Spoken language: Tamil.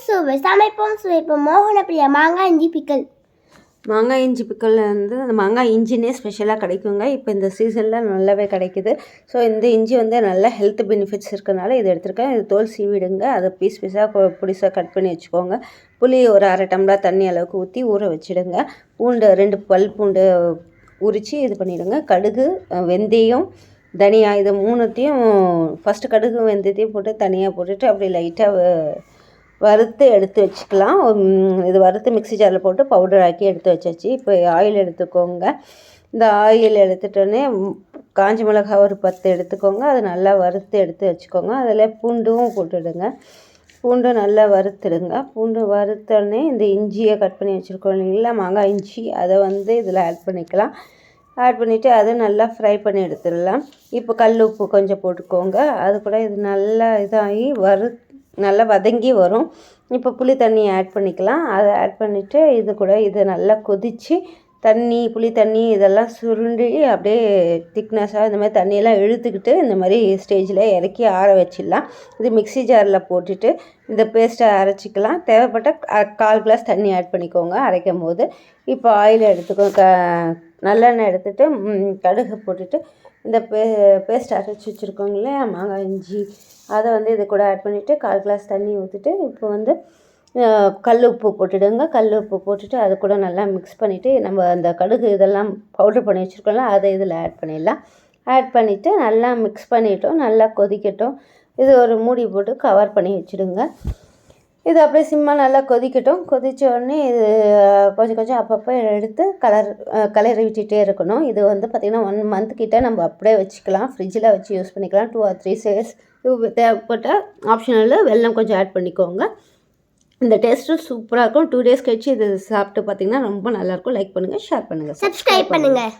சுவை சமைப்போம் சுவைப்போம் மோகன பிரியா மாங்காய் இஞ்சி பிக்கல். மாங்காய் இஞ்சி பிக்கல் வந்து அந்த மாங்காய் இஞ்சினே ஸ்பெஷலாக கிடைக்குங்க. இப்போ இந்த சீசனில் நல்லாவே கிடைக்குது. ஸோ இந்த இஞ்சி வந்து நல்ல ஹெல்த் பெனிஃபிட்ஸ் இருக்கிறனால இது எடுத்துருக்கேன். இது தோல் சீவிடுங்க. அதை பீஸ் பீஸாக பொடிசாக கட் பண்ணி வச்சுக்கோங்க. புளி ஒரு 1/2 டம்ளர் தண்ணி அளவுக்கு ஊற்றி ஊற வச்சுடுங்க. பூண்டு 2 பல் பூண்டு உரித்து இது பண்ணிவிடுங்க. கடுகு, வெந்தயம், தனியா இது 3த்தையும் ஃபஸ்ட்டு கடுகு வெந்தயத்தையும் போட்டு தனியாக போட்டுட்டு அப்படி லைட்டாக வறுத்து எடுத்து வச்சுக்கலாம். இது வறுத்து மிக்ஸி ஜாரில் போட்டு பவுடர் ஆக்கி எடுத்து வச்சாச்சு. இப்போ ஆயில் எடுத்துக்கோங்க. இந்த ஆயில் எடுத்துட்டோன்னே காஞ்ச மிளகாய் ஒரு 10 எடுத்துக்கோங்க. அது நல்லா வறுத்து எடுத்து வச்சுக்கோங்க. அதில் பூண்டும் போட்டுடுங்க. பூண்டு நல்லா வறுத்துடுங்க. பூண்டு வறுத்தோடனே இந்த இஞ்சியை கட் பண்ணி வச்சுருக்கோம் இல்லைங்களா, மாங்காய் இஞ்சி, அதை வந்து இதில் ஆட் பண்ணிக்கலாம். ஆட் பண்ணிவிட்டு அதை நல்லா ஃப்ரை பண்ணி எடுத்துடலாம். இப்போ கல் உப்பு கொஞ்சம் போட்டுக்கோங்க. அது கூட இது நல்லா இதாகி நல்லா வதங்கி வரும். இப்போ புளி தண்ணி ஆட் பண்ணிக்கலாம். அதை ஆட் பண்ணிவிட்டு இது கூட இதை நல்லா கொதித்து புளி தண்ணி இதெல்லாம் சுருண்டி அப்படியே திக்னஸாக இந்த மாதிரி தண்ணியெல்லாம் இழுத்துக்கிட்டு இந்த மாதிரி ஸ்டேஜில் இறக்கி ஆற வச்சிடலாம். இது மிக்ஸி ஜாரில் போட்டுட்டு இந்த பேஸ்ட்டை அரைச்சிக்கலாம். தேவைப்பட்ட 1/4 கிளாஸ் தண்ணி ஆட் பண்ணிக்கோங்க அரைக்கும் போது. இப்போ ஆயில் எடுத்துக்கோங்க. நல்லெண்ணெய் எடுத்துகிட்டு கடுகு போட்டுட்டு இந்த பேஸ்ட் அரைச்சி வச்சுருக்கோங்க இல்லையா மாங்காய் இஞ்சி, அதை வந்து இது கூட ஆட் பண்ணிவிட்டு 1/4 கிளாஸ் தண்ணி ஊற்றிட்டு இப்போ வந்து கல் உப்பு போட்டுடுங்க. கல் உப்பு போட்டுட்டு அது கூட நல்லா மிக்ஸ் பண்ணிவிட்டு நம்ம அந்த கடுகு இதெல்லாம் பவுட்ரு பண்ணி வச்சுருக்கோம்ல அதை இதில் ஆட் பண்ணிடலாம். ஆட் பண்ணிவிட்டு நல்லா மிக்ஸ் பண்ணிட்டோம். நல்லா கொதிக்கட்டும். இது ஒரு மூடி போட்டு கவர் பண்ணி வச்சுடுங்க. இது அப்படியே சிம்மாக நல்லா கொதிக்கட்டும். கொதித்த உடனே இது கொஞ்சம் கொஞ்சம் அப்பப்போ எடுத்து கலரி விட்டுட்டே இருக்கணும். இது வந்து பார்த்திங்கன்னா 1 மந்த் கிட்டே நம்ம அப்படியே வச்சுக்கலாம். ஃப்ரிட்ஜில் வச்சு யூஸ் பண்ணிக்கலாம். 2 or 3 days தேவைப்பட்ட ஆப்ஷனலில் வெல்லம் கொஞ்சம் ஆட் பண்ணிக்கோங்க. இந்த டேஸ்ட்டும் சூப்பராக இருக்கும். 2 days கழிச்சு இது சாப்பிட்டு பார்த்திங்கன்னா ரொம்ப நல்லாயிருக்கும். லைக் பண்ணுங்கள், ஷேர் பண்ணுங்கள், சப்ஸ்கிரைப் பண்ணுங்கள்.